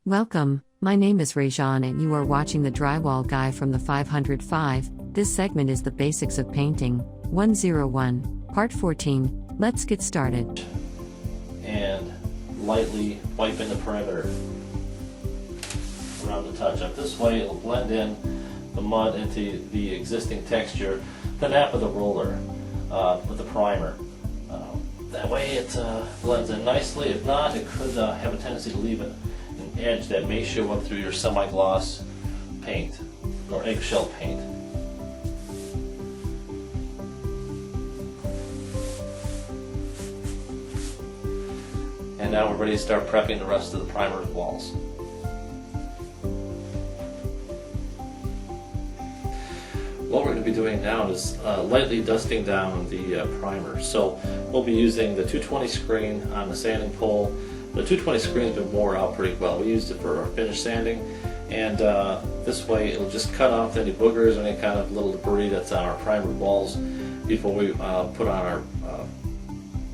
Welcome, my name is Rajan and you are watching the Drywall Guy from the 505. This segment is the basics of painting, 101, part 14. Let's get started. And lightly wiping the perimeter around the touch-up. This way it'll blend in the mud into the existing texture, the nap of the roller with the primer. That way it blends in nicely. If not, it could have a tendency to leave an edge that may show up through your semi-gloss paint or eggshell paint. And now we're ready to start prepping the rest of the primer walls. What we're going to be doing now is lightly dusting down the primer. So we'll be using the 220 screen on the sanding pole. The 220 screen has been wore out pretty well. We used it for our finish sanding, and this way it'll just cut off any boogers or any kind of little debris that's on our primer walls before we put on our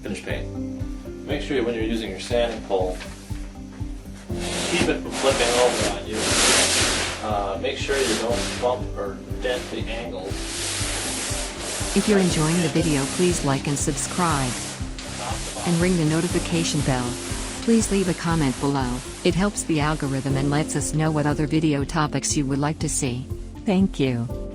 finish paint. Make sure when you're using your sanding pole, keep it from flipping over on you. Make sure you don't bump or dent the angles. If you're enjoying the video, please like and subscribe, and ring the notification bell. Please leave a comment below. It helps the algorithm and lets us know what other video topics you would like to see. Thank you.